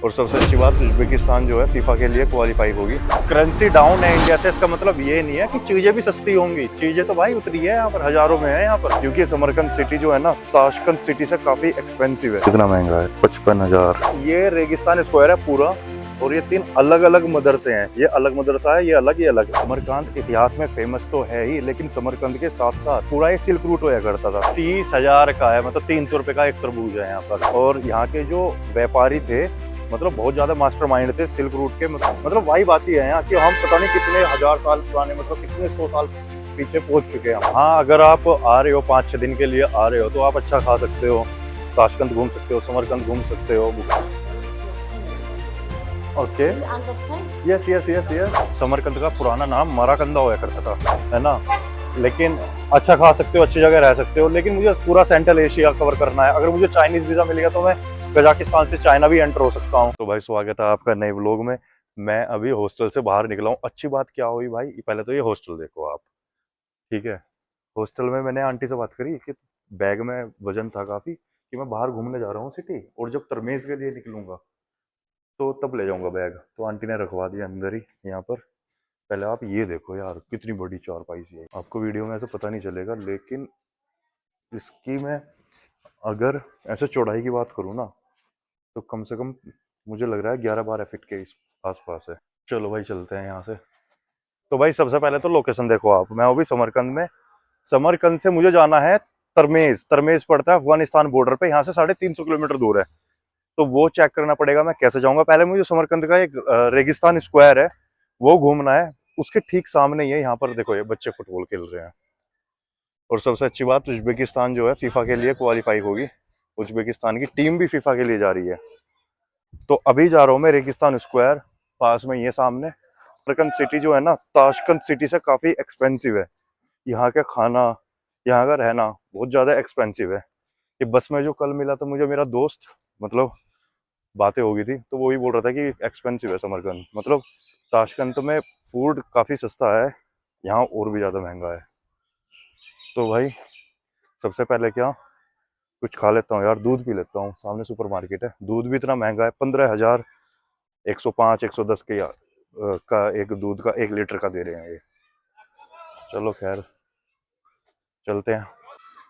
और सबसे अच्छी बात, उज्बेकिस्तान जो है फीफा के लिए क्वालिफाई होगी। करेंसी डाउन है इंडिया से, इसका मतलब ये नहीं है कि चीजें भी सस्ती होंगी। चीजें तो भाई उतरी है, यहाँ पर हजारों में है यहाँ पर, क्योंकि समरकंद सिटी जो है ना, ताशकंद सिटी से काफी एक्सपेंसिव है। कितना महंगा है? 55,000। ये रेगिस्तान स्क्वायर है पूरा, और ये 3 अलग अलग मदरसे हैं। ये अलग मदरसा है, ये अलग, ये अलग। समरकंद इतिहास में फेमस तो है ही, लेकिन समरकंद के साथ साथ पूरा ये सिल्क रूट होया करता था। 30,000 का है, मतलब 300 रुपए का एक तरबूज है यहाँ पर। और यहाँ के जो व्यापारी थे, मतलब बहुत ज्यादा मास्टरमाइंड थे सिल्क रूट के। मतलब वाइब आती है यहाँ कि हम पता नहीं कितने हजार साल पुराने, मतलब कितने 100 साल पीछे पहुंच चुके हैं। हाँ, अगर आप आ रहे हो 5-6 दिन के लिए आ रहे हो, तो आप अच्छा खा सकते हो, ताशकंद घूम सकते हो, समरकंद घूम सकते हो। Okay, yes yes yes yes. Samarkand का पुराना नाम मराकंदा हुआ करता था, है ना। लेकिन अच्छा खा सकते हो, अच्छी जगह रह सकते हो, लेकिन मुझे पूरा सेंट्रल एशिया कवर करना है। अगर मुझे चाइनीज वीजा मिल गया तो मैं कजाकिस्तान से चाइना भी एंटर हो सकता हूँ। तो भाई स्वागत है आपका नए व्लॉग में। मैं अभी हॉस्टल से बाहर निकला हूँ। अच्छी बात क्या हुई भाई, पहले तो ये हॉस्टल देखो आप, ठीक है। हॉस्टल में मैंने आंटी से बात करी कि बैग में वजन था काफी, कि मैं बाहर घूमने जा रहा हूँ सिटी, और जब तरमेज के लिए निकलूंगा तो तब ले जाऊंगा बैग। तो आंटी ने रखवा दिया अंदर ही यहाँ पर। पहले आप ये देखो यार, कितनी बड़ी चारपाई सी है। आपको वीडियो में ऐसे पता नहीं चलेगा, लेकिन इसकी मैं अगर ऐसे चौड़ाई की बात करूँ ना, तो कम से कम मुझे लग रहा है 11-12 फीट के इस आसपास है। चलो भाई चलते हैं यहाँ से। तो भाई सबसे पहले तो लोकेशन देखो आप, मैं अभी समरकंद में। समरकंद से मुझे जाना है तरमेज। तरमेज पड़ता है अफगानिस्तान बॉर्डर पे, यहाँ से 350 किलोमीटर दूर है। तो वो चेक करना पड़ेगा मैं कैसे जाऊंगा। पहले मुझे समरकंद का एक रेगिस्तान स्क्वायर है, वो घूमना है। उसके ठीक सामने ही है, यहाँ पर देखो ये बच्चे फुटबॉल खेल रहे हैं। और सबसे अच्छी बात, उज्बेकिस्तान जो है फीफा के लिए क्वालिफाई होगी। उज्बेकिस्तान की टीम भी फीफा के लिए जा रही है। तो अभी जा रहा हूँ मैं रेगिस्तान स्क्वायर, पास में ये सामने। समरकंद सिटी जो है ना, ताशकंद सिटी से काफी एक्सपेंसिव है। यहाँ का खाना, यहाँ का रहना बहुत ज्यादा एक्सपेंसिव है। कि बस में जो कल मिला था मुझे मेरा दोस्त, मतलब बातें हो गई थी, तो वो भी बोल रहा था कि एक्सपेंसिव है समरकंद। मतलब ताशकंद में फूड काफ़ी सस्ता है, यहाँ और भी ज़्यादा महंगा है। तो भाई सबसे पहले क्या, कुछ खा लेता हूँ यार, दूध पी लेता हूँ। सामने सुपर मार्केट है। दूध भी इतना महंगा है, 15,000, 105-110 के का एक दूध का 1 लीटर का दे रहे हैं ये। चलो खैर चलते हैं।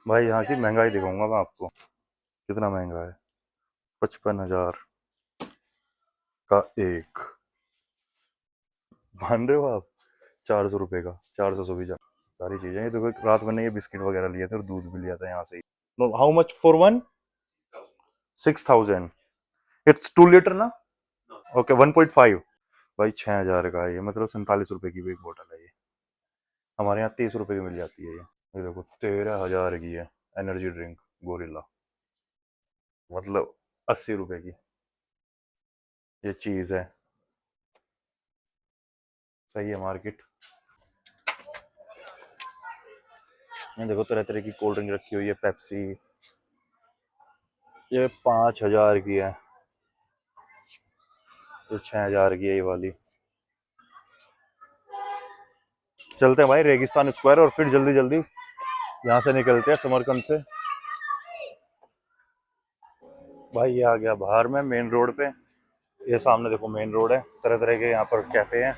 भाई यहाँ की महंगाई दिखाऊंगा मैं आपको, कितना महंगा है। 55,000 का एक, मान रहे हो आप? 400 रुपये का, 400 सारी चीजें। ये देखो रात मैंने ये बिस्किट वगैरह लिए थे और दूध भी लिया था यहाँ से ही। How much for one? 6,000। It's 2 litre ना? ओके 1.5। भाई 6,000 का है ये, मतलब 47 रुपए की भी एक बोतल है ये। हमारे यहाँ 30 रुपए की मिल जाती है ये देखो 13,000 की है एनर्जी ड्रिंक गोरिल्ला, मतलब 80 रुपए की ये चीज है। सही है मार्केट। ये देखो तरह तरह की कोल्ड ड्रिंक रखी हुई है, पेप्सी। ये 5,000 की है, ये 6,000 की है ये वाली। चलते हैं भाई रेगिस्तान स्क्वायर, और फिर जल्दी जल्दी यहाँ से निकलते हैं समरकंद से। भाई ये आ गया बाहर में मेन रोड पे। ये सामने देखो मेन रोड है, तरह तरह के यहाँ पर कैफे हैं।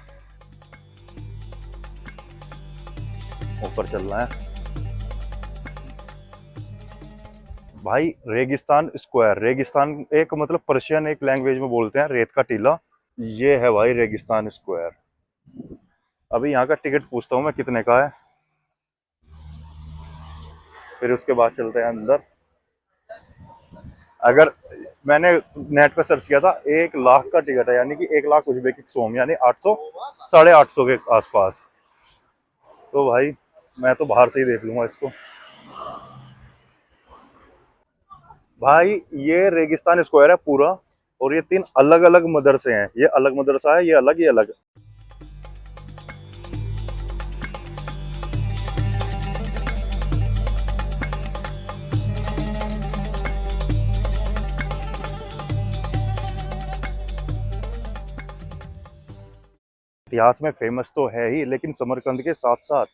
ऊपर चलना है भाई। रेगिस्तान स्क्वायर, रेगिस्तान एक मतलब पर्शियन एक लैंग्वेज में बोलते हैं रेत का टीला। ये है भाई रेगिस्तान स्क्वायर। अभी यहाँ का टिकट पूछता हूँ मैं कितने का है, फिर उसके बाद चलते हैं अंदर। अगर मैंने नेट पे सर्च किया था, 1 लाख का टिकट है, यानी कि 1 लाख उज्बेकिक सोम, यानी 800, 850 के आसपास। तो भाई मैं तो बाहर से ही देख लूंगा इसको। भाई ये रेगिस्तान स्क्वायर है पूरा, और ये 3 अलग अलग मदरसे हैं। ये अलग मदरसा है, ये अलग, ये अलग। इतिहास में फेमस तो है ही, लेकिन समरकंद के साथ साथ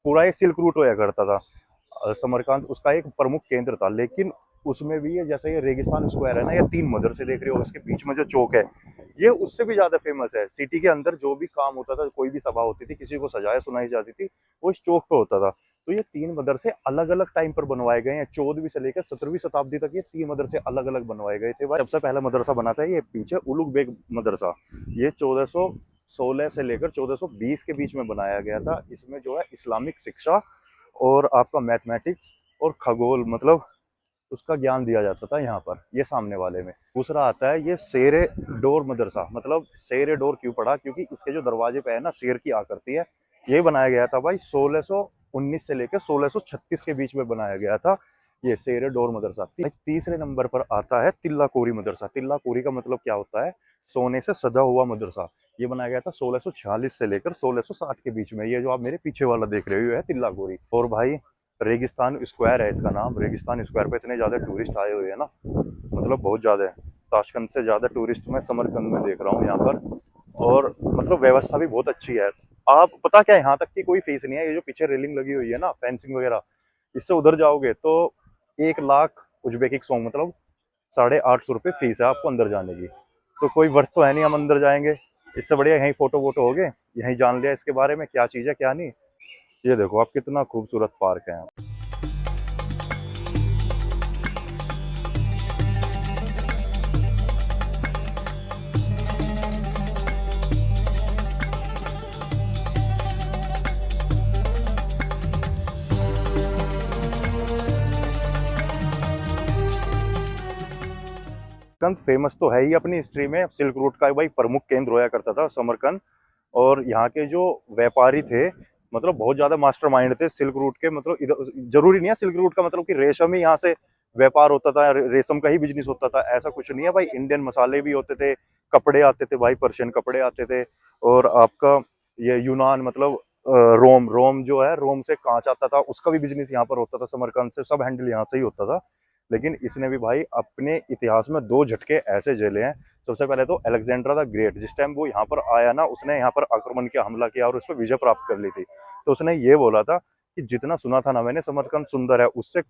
पूरा ये सिल्क रूट होया करता था। समरकंद उसका एक प्रमुख केंद्र था, लेकिन उसमें भी ये जैसे ये रेगिस्तान स्क्वायर है ना, ये 3 मदरसे देख रहे हो, इसके बीच में जो चौक है ये उससे भी ज्यादा फेमस है। सिटी के अंदर जो भी काम होता था, कोई भी सभा होती थी, किसी को सजाया सुनाई जाती थी, वो इस चौक पे होता था। तो ये 3 मदरसे अलग अलग टाइम पर बनवाए गए हैं, 14वीं से लेकर 17वीं शताब्दी तक ये 3 मदरसे अलग अलग बनवाए गए थे भाई। सबसे पहला मदरसा बना था ये पीछे उलुग बेग मदरसा, ये 1416 से लेकर 1420 के बीच में बनाया गया था। इसमें जो है इस्लामिक शिक्षा और आपका मैथमेटिक्स और खगोल मतलब उसका ज्ञान दिया जाता था यहाँ पर, ये सामने वाले में। दूसरा आता है ये शेरे डोर मदरसा, मतलब शेरे डोर क्यों पड़ा, क्योंकि इसके जो दरवाजे पे है ना शेर की आकृति है। ये बनाया गया था भाई 1619 से लेकर 1636 के बीच में बनाया गया था ये शेरे डोर मदरसा। तीसरे नंबर पर आता है तिल्ला कोरी मदरसा। तिल्ला कोरी का मतलब क्या होता है, सोने से सजा हुआ मदरसा। ये बनाया गया था 1646 से लेकर 1660 के बीच में। ये जो आप मेरे पीछे वाला देख रहे हो है तिल्ला कोरी। और भाई रेगिस्तान स्क्वायर है इसका नाम। रेगिस्तान स्क्वायर पे इतने ज्यादा टूरिस्ट आए हुए हैं ना, मतलब बहुत ज्यादा है। ताशकंद से ज्यादा टूरिस्ट मैं समरकंद में देख रहा हूँ यहाँ पर। और मतलब व्यवस्था भी बहुत अच्छी है। आप पता क्या, यहाँ तक की कोई फीस नहीं है। ये जो पीछे रेलिंग लगी हुई है ना, फेंसिंग वगैरह, इससे उधर जाओगे तो 1 लाख उज्बेकिक सोंग मतलब 850 रुपये फीस है आपको अंदर जाने की। तो कोई वर्थ तो है नहीं हम अंदर जाएंगे, इससे बढ़िया यहीं फोटो वोटो हो गए, यहीं जान लिया इसके बारे में क्या चीज़ है क्या नहीं। ये देखो आप कितना खूबसूरत पार्क है। समरकंद फेमस तो है ही अपनी हिस्ट्री में, सिल्क रूट का भाई प्रमुख केंद्र होया करता था समरकंद। और यहाँ के जो व्यापारी थे मतलब बहुत ज्यादा मास्टरमाइंड थे सिल्क रूट के। मतलब इधर जरूरी नहीं है सिल्क रूट का मतलब कि रेशम ही यहाँ से व्यापार होता था, रेशम का ही बिजनेस होता था, ऐसा कुछ नहीं है भाई। इंडियन मसाले भी होते थे, कपड़े आते थे भाई, पर्शियन कपड़े आते थे। और आपका ये यूनान मतलब रोम, रोम जो है रोम से कांच आता था, उसका भी बिजनेस यहाँ पर होता था समरकंद से। सब हैंडल यहाँ से ही होता था। लेकिन इसने भी भाई अपने इतिहास में 2 झटके ऐसे झेले हैं। सबसे पहले तो अलेक्जेंड्रा द ग्रेट, जिस टाइम वो यहाँ पर आया ना, उसने यहाँ पर आक्रमण किया, हमला किया और उस पर विजय प्राप्त कर ली थी। तो उसने ये बोला था कि जितना सुना था ना मैंने समरकंद सुंदर है, उससे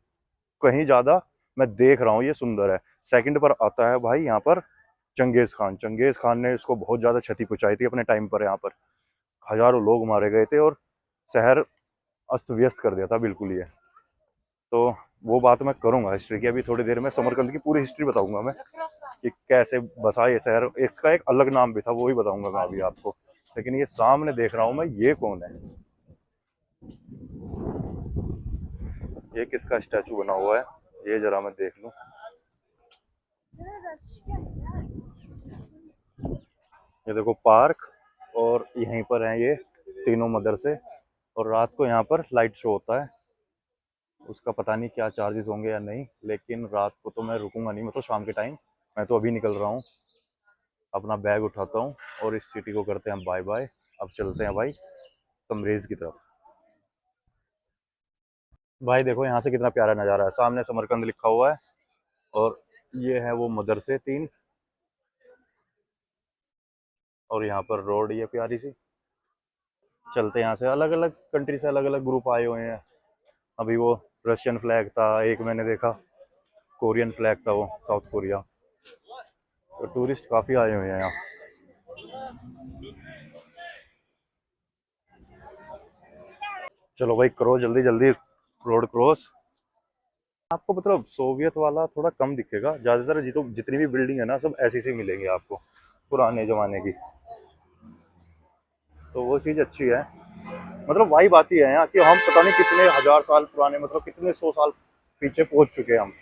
कहीं ज्यादा मैं देख रहा हूँ ये सुंदर है। सेकंड पर आता है भाई यहाँ पर चंगेज खान। चंगेज खान ने इसको बहुत ज्यादा क्षति पहुंचाई थी अपने टाइम पर। यहाँ पर हजारों लोग मारे गए थे और शहर अस्त व्यस्त कर दिया था बिल्कुल ये। तो वो बात मैं करूंगा हिस्ट्री की, अभी थोड़ी देर में समरकंद की पूरी हिस्ट्री बताऊंगा मैं कि कैसे बसा ये शहर। इसका एक अलग नाम भी था, वो ही बताऊंगा मैं अभी आपको। लेकिन ये सामने देख रहा हूं मैं, ये कौन है, ये किसका स्टैचू बना हुआ है, ये जरा मैं देख लूं। ये देखो पार्क, और यहीं पर हैं ये तीनों मदरसे। और रात को यहाँ पर लाइट शो होता है, उसका पता नहीं क्या चार्जेस होंगे या नहीं, लेकिन रात को तो मैं रुकूंगा नहीं, मतलब शाम के टाइम। मैं तो अभी निकल रहा हूँ, अपना बैग उठाता हूँ और इस सिटी को करते हैं बाय बाय। अब चलते हैं भाई तमरीज की तरफ। भाई देखो यहाँ से कितना प्यारा नज़ारा है, सामने समरकंद लिखा हुआ है और ये है वो मदरसे 3। और यहाँ पर रोड ये प्यारी सी। चलते यहाँ से, अलग अलग कंट्री से अलग अलग ग्रुप आए हुए हैं। अभी वो रशियन फ्लैग था एक, मैंने देखा कोरियन फ्लैग था वो, साउथ कोरिया। तो टूरिस्ट काफ़ी आए हुए हैं यहाँ। चलो भाई करो जल्दी जल्दी रोड क्रॉस। आपको मतलब सोवियत वाला थोड़ा कम दिखेगा, ज़्यादातर जितनी भी बिल्डिंग है ना सब ऐसी सी मिलेंगी आपको, पुराने ज़माने की। तो वो चीज़ अच्छी है, मतलब वाइब आती है यहाँ कि हम पता नहीं कितने हजार साल पुराने, मतलब कितने 100 साल पीछे पहुंच चुके हैं हम।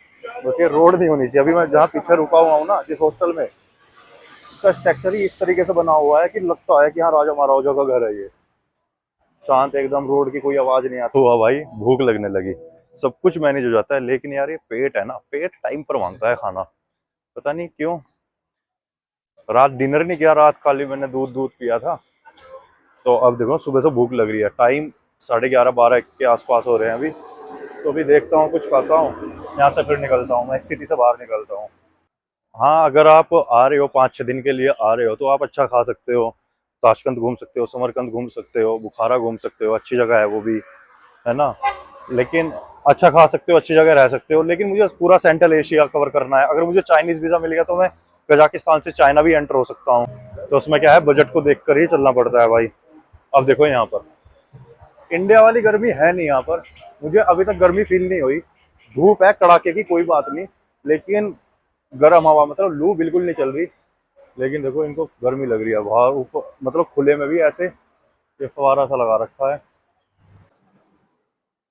बस ये रोड नहीं होनी चाहिए। अभी मैं जहाँ पीछे रुका हुआ हूँ ना जिस हॉस्टल में, उसका स्ट्रक्चर ही इस तरीके से बना हुआ है कि लगता है कि हाँ राजा महाराजा का घर है ये। शांत एकदम, रोड की कोई आवाज नहीं आती। हुआ भाई भूख लगने लगी, सब कुछ मैनेज हो जाता है, लेकिन यार ये पेट है ना, पेट टाइम पर मांगता है खाना, पता नहीं क्यों। रात डिनर नहीं किया, रात खाली मैंने दूध दूध पिया था। तो अब देखो सुबह से भूख लग रही है, टाइम 11:30-12 के आसपास हो रहे हैं अभी। तो अभी देखता हूँ कुछ खाता हूँ, यहाँ से फिर निकलता हूँ, मैं इस सिटी से बाहर निकलता हूँ। हाँ अगर आप आ रहे हो 5-6 दिन के लिए आ रहे हो तो आप अच्छा खा सकते हो, ताशकंद घूम सकते हो, समरकंद घूम सकते हो, बुखारा घूम सकते हो, अच्छी जगह है वो भी, है ना। लेकिन अच्छा खा सकते हो, अच्छी जगह रह सकते हो, लेकिन मुझे पूरा सेंट्रल एशिया कवर करना है। अगर मुझे चाइनीज वीजा मिल गया तो मैं कजाकिस्तान से चाइना भी एंटर हो सकता हूँ। तो उसमें क्या है, बजट को देखकर ही चलना पड़ता है भाई। अब देखो यहाँ पर इंडिया वाली गर्मी है नहीं यहाँ पर, मुझे अभी तक गर्मी फील नहीं हुई। धूप है कड़ाके की, कोई बात नहीं, लेकिन गर्म हवा, मतलब लू बिल्कुल नहीं चल रही। लेकिन देखो इनको गर्मी लग रही है बाहर ऊपर, मतलब खुले में भी ऐसे ये फवारा सा लगा रखा है।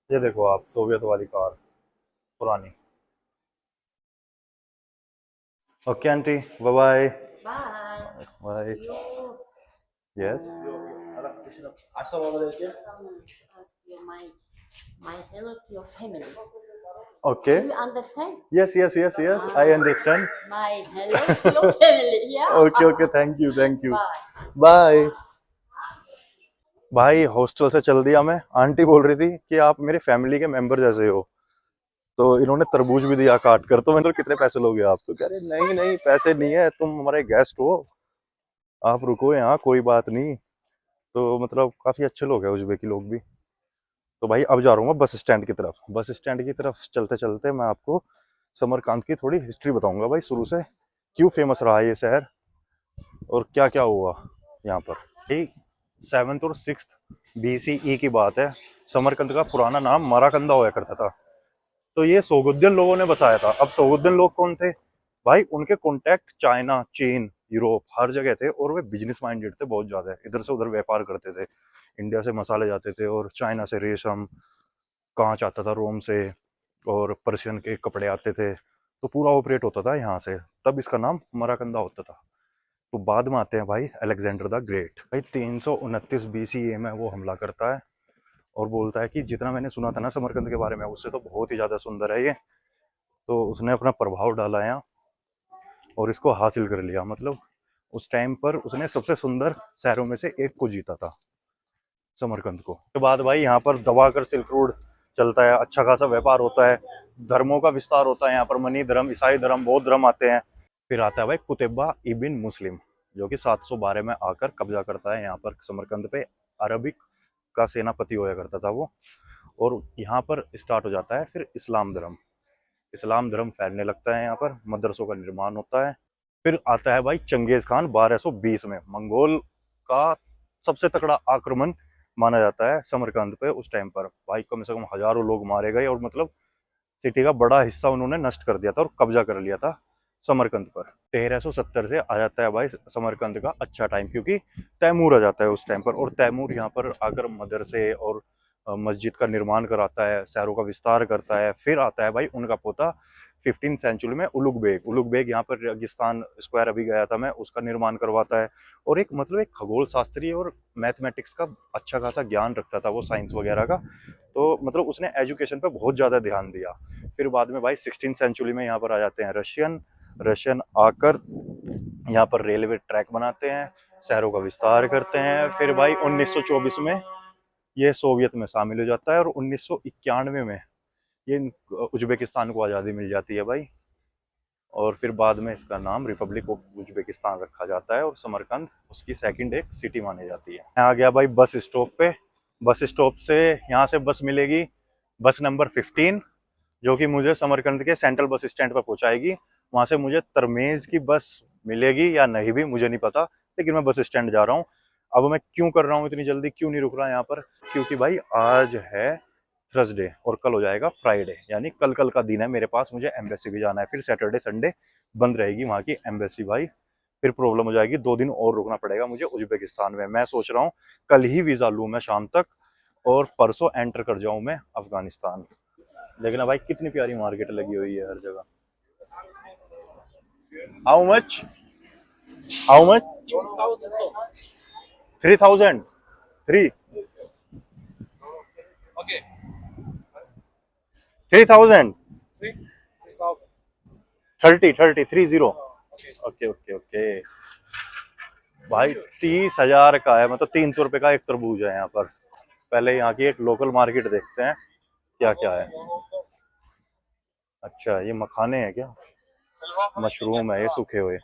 ये देखो आप, सोवियत वाली कार पुरानी। Okay aunty, bye bye. Bye. Bye. You yes. ask you my hello to your family. Okay. Do you understand? Yes yes yes yes, I understand. My hello to your family. Yeah. Okay okay, thank you thank you. Bye. Bye. भाई hostel से चल दिया मैं। Aunty बोल रही थी कि आप मेरे फैमिली के मेंबर जैसे हो, तो इन्होंने तरबूज भी दिया काट कर। तो मैंने तो कितने पैसे लोगे आप? तो कह रहे नहीं नहीं पैसे नहीं है, तुम हमारे गेस्ट हो, आप रुको यहाँ, कोई बात नहीं। तो मतलब काफी अच्छे लोग हैं उज्बेकी लोग भी। तो भाई अब जा रहा हूँ मैं बस स्टैंड की तरफ। बस स्टैंड की तरफ चलते चलते मैं आपको समरकांत की थोड़ी हिस्ट्री बताऊंगा भाई, शुरू से क्यों फेमस रहा ये शहर और क्या क्या हुआ यहाँ पर। ये 7th और 6th BCE की बात है। समरकंद का पुराना नाम मराकंदा हुआ करता था। तो ये सोगुद्दीन लोगों ने बसाया था। अब सोगुद्दीन लोग कौन थे भाई? उनके कॉन्टेक्ट चाइना, चीन, यूरोप हर जगह थे, और वे बिजनेस माइंडेड थे बहुत ज्यादा, इधर से उधर व्यापार करते थे। इंडिया से मसाले जाते थे, और चाइना से रेशम, कांच आता था रोम से, और पर्शियन के कपड़े आते थे। तो पूरा ऑपरेट होता था यहाँ से, तब इसका नाम मराकंदा होता था। तो बाद में आते हैं भाई अलेक्जेंडर द ग्रेट। भाई 329 BCE में वो हमला करता है और बोलता है कि जितना मैंने सुना था ना समरकंद के बारे में, उससे तो बहुत ही ज्यादा सुंदर है ये। तो उसने अपना प्रभाव डाला यहाँ और इसको हासिल कर लिया। मतलब उस टाइम पर उसने सबसे सुंदर शहरों में से एक को जीता था, समरकंद को। उसके बाद भाई यहाँ पर दबाकर सिल्क रोड चलता है, अच्छा खासा व्यापार होता है, धर्मों का विस्तार होता है यहाँ पर। मनी धर्म, ईसाई धर्म, बौद्ध धर्म आते हैं। फिर आता है भाई कुतैबा इबिन मुस्लिम, जो कि 712 में आकर कब्जा करता है यहाँ पर समरकंद पे। अरबिक का सेनापति होया करता था वो। और यहाँ पर स्टार्ट हो जाता है फिर इस्लाम धर्म। इस्लाम धर्म फैलने लगता है यहाँ पर, मदरसों का निर्माण होता है। फिर आता है भाई चंगेज खान 1220 में। मंगोल का सबसे तगड़ा आक्रमण माना जाता है समरकंद पे उस टाइम पर। भाई कम से कम हजारों लोग मारे गए, और मतलब सिटी का बड़ा हिस्सा उन्होंने नष्ट कर दिया था और कब्जा कर लिया था समरकंद पर। 1370 से आ जाता है भाई समरकंद का अच्छा टाइम, क्योंकि तैमूर आ जाता है उस टाइम पर। और तैमूर यहाँ पर आकर मदरसे और मस्जिद का निर्माण कराता है, शहरों का विस्तार करता है। फिर आता है भाई उनका पोता 15th सेंचुरी में उलुग बेग। उलुग बेग यहाँ पर रेगिस्तान स्क्वायर अभी गया था मैं, उसका निर्माण करवाता है। और एक मतलब एक खगोल शास्त्री और मैथमेटिक्स का अच्छा खासा ज्ञान रखता था वो, साइंस वगैरह का। तो मतलब उसने एजुकेशन पे बहुत ज्यादा ध्यान दिया। फिर बाद में भाई 16th सेंचुरी में यहाँ पर आ जाते हैं रशियन। रशियन आकर यहाँ पर रेलवे ट्रैक बनाते हैं, शहरों का विस्तार करते हैं। फिर भाई 1924 में ये सोवियत में शामिल हो जाता है, और 1991 में ये उज्बेकिस्तान को आज़ादी मिल जाती है भाई। और फिर बाद में इसका नाम रिपब्लिक ऑफ उज्बेकिस्तान रखा जाता है, और समरकंद उसकी सेकंड एक सिटी मानी जाती है। मैं आ गया भाई बस स्टॉप पे। बस स्टॉप से यहाँ से बस मिलेगी, बस नंबर 15, जो कि मुझे समरकंद के सेंट्रल बस स्टैंड पर पहुंचाएगी। वहां से मुझे तरमेज की बस मिलेगी या नहीं भी मुझे नहीं पता, लेकिन मैं बस स्टैंड जा रहा हूँ। अब मैं क्यों कर रहा हूँ इतनी जल्दी, क्यों नहीं रुक रहा यहाँ पर? क्योंकि भाई आज है थर्सडे और कल हो जाएगा फ्राइडे, यानी कल कल का दिन है मेरे पास। मुझे एम्बेसी भी जाना है, फिर सैटरडे संडे बंद रहेगी वहाँ की एम्बेसी भाई। फिर प्रॉब्लम हो जाएगी, 2 दिन और रुकना पड़ेगा मुझे उज्बेकिस्तान में। मैं सोच रहा हूँ कल ही वीजा लूँ मैं शाम तक, और परसों एंटर कर जाऊँ मैं अफगानिस्तान। लेकिन भाई कितनी प्यारी मार्केट लगी हुई है हर जगह। How much? How much? 3000? 3? Okay. 3000? 3,000. 30 30 30? Okay okay okay भाई 30,000 का है, मतलब 300 रुपए का एक तरबूज है यहाँ पर। पहले यहाँ की एक लोकल मार्केट देखते हैं क्या क्या है। अच्छा ये मखाने हैं क्या? मशरूम है ये सूखे हुए,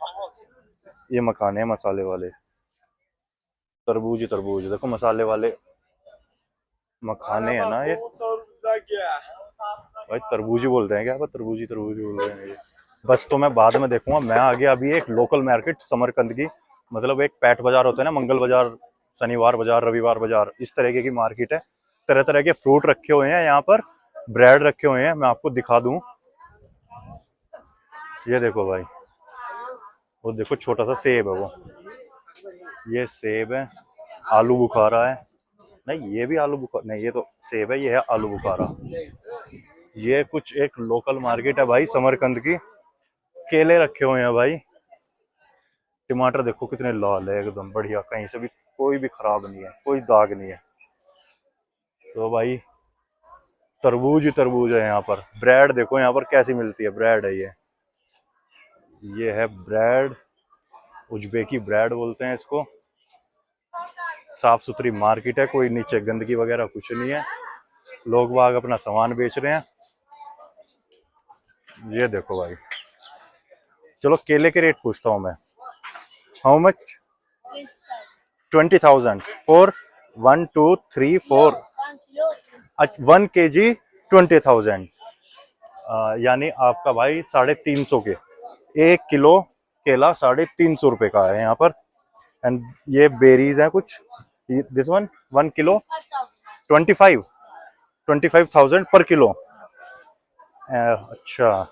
ये मखाने हैं मसाले वाले। तरबूज ही तरबूज, देखो मसाले वाले मखाने हैं ना ये। भाई तरबूजी बोलते हैं क्या, तरबूजी तरबूजी बोल रहे हैं ये। बस तो मैं बाद में देखूंगा। मैं आ गया अभी एक लोकल मार्केट समरकंद की, मतलब एक पैट बाजार होता है ना, मंगल बाजार, शनिवार बाजार, रविवार बाजार, इस तरीके की मार्केट है। तरह तरह के फ्रूट रखे हुए हैं यहाँ पर, ब्रेड रखे हुए हैं। मैं आपको दिखा दूं, ये देखो भाई, वो देखो छोटा सा सेब है वो, ये सेब है। आलू बुखारा है, नहीं ये भी आलू बुखारा नहीं, ये तो सेब है, ये है आलू बुखारा। ये कुछ एक लोकल मार्केट है भाई समरकंद की। केले रखे हुए हैं भाई। टमाटर देखो कितने लाल है, एकदम बढ़िया, कहीं से भी कोई भी खराब नहीं है, कोई दाग नहीं है। तो भाई तरबूज ही तरबूज है यहाँ पर। ब्रेड देखो यहाँ पर कैसी मिलती है, ब्रेड है ये है ब्रेड, उज्बेकी ब्रेड बोलते हैं इसको। साफ सुथरी मार्केट है, कोई नीचे गंदगी वगैरह कुछ नहीं है। लोग बाग अपना सामान बेच रहे हैं। ये देखो भाई, चलो केले के रेट पूछता हूँ मैं। How much? 20,000 फॉर 1 2 3 4 1 kg 20,000, यानी आपका भाई 350 के 1 किलो केला 350 रुपए का है यहाँ पर। एंड ये बेरीज हैं कुछ, दिस वन 1 किलो 25,000 पर किलो। अच्छा,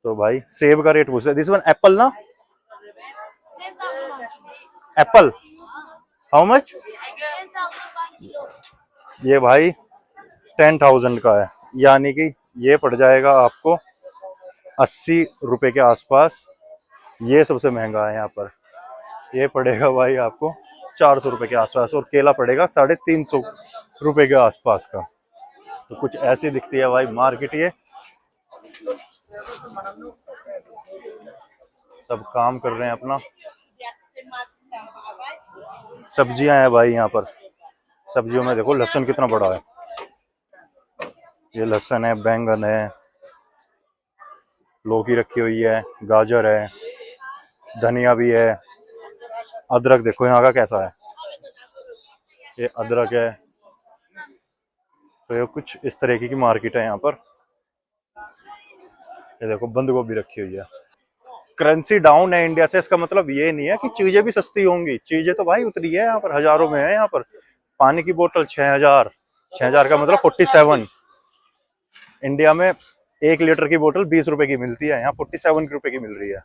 तो भाई सेब का रेट पूछ रहे, दिस वन एप्पल ना, एप्पल हाउ मच? ये भाई 10,000 का है, यानी कि ये पड़ जाएगा आपको 80 रुपए के आसपास। ये सबसे महंगा है यहाँ पर, ये पड़ेगा भाई आपको 400 रुपए के आसपास, और केला पड़ेगा 350 रुपए के आसपास का। तो कुछ ऐसी दिखती है भाई मार्केट। ये सब काम कर रहे हैं अपना। सब्जियां हैं भाई यहाँ पर, सब्जियों में देखो लहसुन कितना बड़ा है, ये लहसुन है, बैंगन है, लौकी रखी हुई है, गाजर है, धनिया भी है, अदरक देखो यहाँ का कैसा है, ये अदरक है। तो ये कुछ इस तरीके की मार्केट है यहाँ पर। ये देखो बंद गोभी रखी हुई है। करेंसी डाउन है इंडिया से, इसका मतलब ये नहीं है कि चीजें भी सस्ती होंगी। चीजें तो भाई उतरी है यहाँ पर, हजारों में है यहाँ पर। पानी की बोतल 6,000 का मतलब 47। इंडिया में 1 लीटर की बोतल 20 रुपए की मिलती है, यहाँ 47 रुपए की मिल रही है।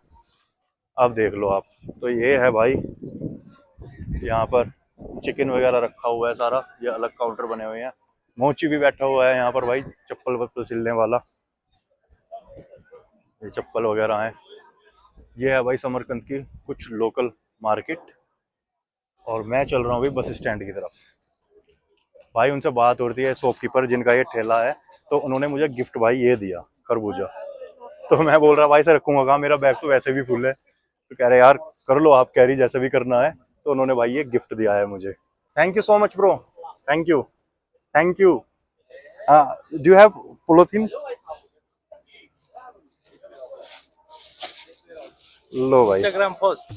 अब देख लो आप। तो ये है भाई, यहाँ पर चिकन वगैरह रखा हुआ है सारा, ये अलग काउंटर बने हुए हैं। मोची भी बैठा हुआ है यहाँ पर भाई, चप्पल वप्पल सिलने वाला, ये चप्पल वगैरह है। ये है भाई समरकंद की कुछ लोकल मार्केट। और मैं चल रहा हूँ अभी बस स्टैंड की तरफ। भाई उनसे बात हो रही है, शॉपकीपर जिनका ये ठेला है, तो उन्होंने मुझे गिफ्ट भाई ये दिया, खरबूजा। तो मैं बोल रहा भाई से रखूंगा कहाँ, मेरा बैग तो वैसे भी फुल है। तो कह रहे यार कर लो आप, कैरी जैसे भी करना है। तो उन्होंने भाई ये गिफ्ट दिया है मुझे। Thank you so much bro, thank you thank you. Do you have polythene? लो भाई, Instagram post.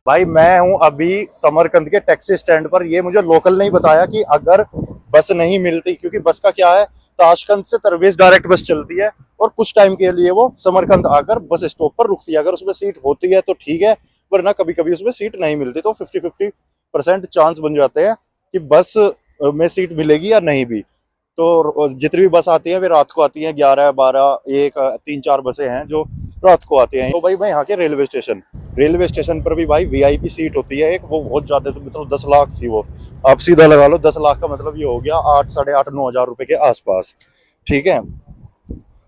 भाई मैं हूं अभी समरकंद के टैक्सी स्टैंड पर। ये मुझे लोकल नहीं बताया कि अगर बस नहीं मिलती, क्योंकि बस का क्या है, ताशकंद से तरवेज डायरेक्ट बस चलती है और कुछ टाइम के लिए वो समरकंद आकर बस स्टॉप पर रुकती है। अगर उसमें सीट होती है तो ठीक है, वरना कभी कभी उसमें सीट नहीं मिलती। तो 50-50% चांस बन जाते हैं कि बस में सीट मिलेगी या नहीं भी। तो जितनी भी बस आती हैं वे रात को आती हैं, 11, 12, 1, 3-4 बसें हैं जो रात को आती हैं। तो भाई मैं यहाँ के रेलवे स्टेशन पर भी भाई VIP सीट होती है एक, वो बहुत ज्यादा, तो मतलब 10 लाख थी वो। आप सीधा लगा लो 10 लाख का मतलब ये हो गया 8, 8.5, 9 हजार रुपए के आसपास, ठीक है।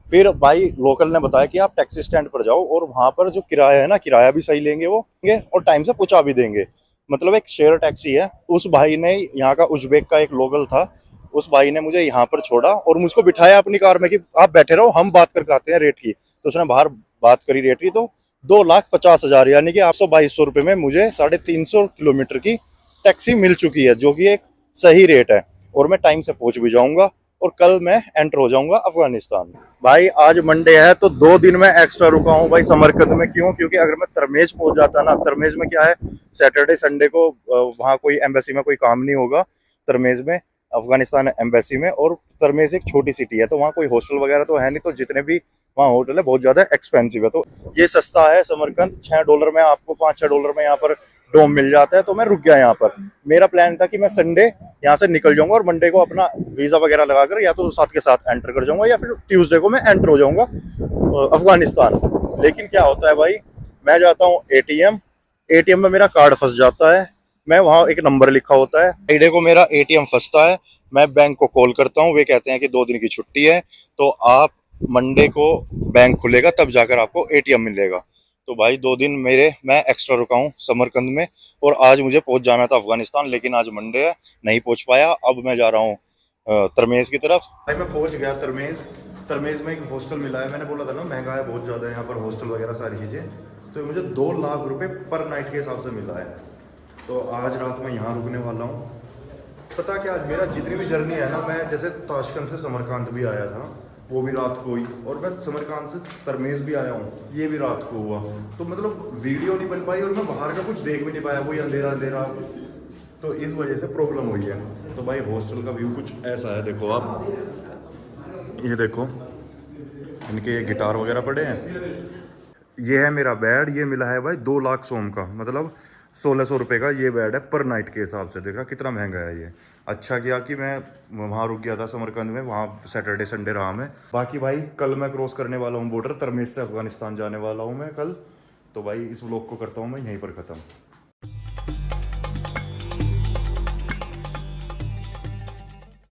फिर भाई लोकल ने बताया कि आप टैक्सी स्टैंड पर जाओ और वहां पर जो किराया है ना, किराया भी सही लेंगे वो, और टाइम से पहुंचा भी देंगे। मतलब एक शेयर टैक्सी है। उस भाई ने, यहाँ का उज्बेक का एक लोकल था, उस भाई ने मुझे यहाँ पर छोड़ा और मुझको बिठाया अपनी कार में कि आप बैठे रहो, हम बात करके आते हैं रेट की। तो उसने बाहर बात करी रेट की, तो 2,50,000 यानी कि 822 रुपए में मुझे 350 किलोमीटर की टैक्सी मिल चुकी है, जो कि एक सही रेट है। और मैं टाइम से पहुंच भी जाऊंगा और कल मैं एंटर हो जाऊंगा अफगानिस्तान। भाई आज मंडे है तो 2 दिन मैं एक्स्ट्रा रुका हूँ भाई समरकंद में। क्यों? क्योंकि अगर मैं तरमेज पहुंच जाता ना, तरमेज में क्या है, सैटरडे संडे को वहाँ कोई एम्बेसी में कोई काम नहीं होगा तरमेज में, अफगानिस्तान एम्बेसी में। और तरमेज एक छोटी सिटी है तो वहाँ कोई हॉस्टल वगैरह तो है नहीं, तो जितने भी वहाँ होटल है बहुत ज़्यादा एक्सपेंसिव है। तो ये सस्ता है समरकंद, $6 में आपको, $5-6 में यहाँ पर डोम मिल जाता है। तो मैं रुक गया यहाँ पर। मेरा प्लान था कि मैं संडे यहाँ से निकल जाऊंगा और मंडे को अपना वीज़ा वगैरह लगाकर या तो साथ के साथ एंटर कर जाऊंगा या फिर ट्यूसडे को मैं एंटर हो जाऊंगा अफगानिस्तान। लेकिन क्या होता है भाई, मैं जाता हूँ एटीएम में मेरा कार्ड फंस जाता है। मैं वहाँ एक नंबर लिखा होता है, फ्राइडे को मेरा एटीएम फंसता है। मैं बैंक को कॉल करता हूँ, वे कहते हैं कि 2 दिन की छुट्टी है, तो आप मंडे को बैंक खुलेगा तब जाकर आपको एटीएम मिलेगा। तो भाई 2 दिन मैं एक्स्ट्रा रुका हूँ समरकंद में। और आज मुझे पहुंच जाना था अफगानिस्तान, लेकिन आज मंडे है, नहीं पहुंच पाया। अब मैं जा रहा हूँ तरमेज की तरफ। भाई मैं पहुंच गया तरमेज में एक हॉस्टल मिला है। मैंने बोला था ना महंगा है बहुत ज़्यादा यहाँ पर हॉस्टल वगैरह सारी चीज़ें, तो मुझे 2 लाख रुपए पर नाइट के हिसाब से मिला है। तो आज रात में यहाँ रुकने वाला हूँ। पता क्या, आज मेरा जितनी भी जर्नी है ना, मैं जैसे ताशकंद से समरकंद भी आया था, वो भी रात को ही, और मैं समरकंद से तरमेज भी आया हूँ, ये भी रात को हुआ। तो मतलब वीडियो नहीं बन पाई और मैं बाहर का कुछ देख भी नहीं पाया, वही अंधेरा अंधेरा, तो इस वजह से प्रॉब्लम हुई है। तो भाई हॉस्टल का व्यू कुछ ऐसा है, देखो आप, ये देखो इनके ये गिटार वगैरह पड़े हैं। ये है मेरा बेड, ये मिला है भाई 2 लाख सोम का, मतलब 1600 रुपये का ये बेड है पर नाइट के हिसाब से। देख रहा कितना महंगा है ये। अच्छा किया कि मैं वहाँ रुक गया था समरकंद में, वहाँ सैटरडे संडे रहा मैं। बाकी भाई कल मैं क्रॉस करने वाला हूँ बॉर्डर, तरमेज से अफगानिस्तान जाने वाला हूँ मैं कल। तो भाई इस व्लॉग को करता हूँ मैं यहीं पर ख़त्म।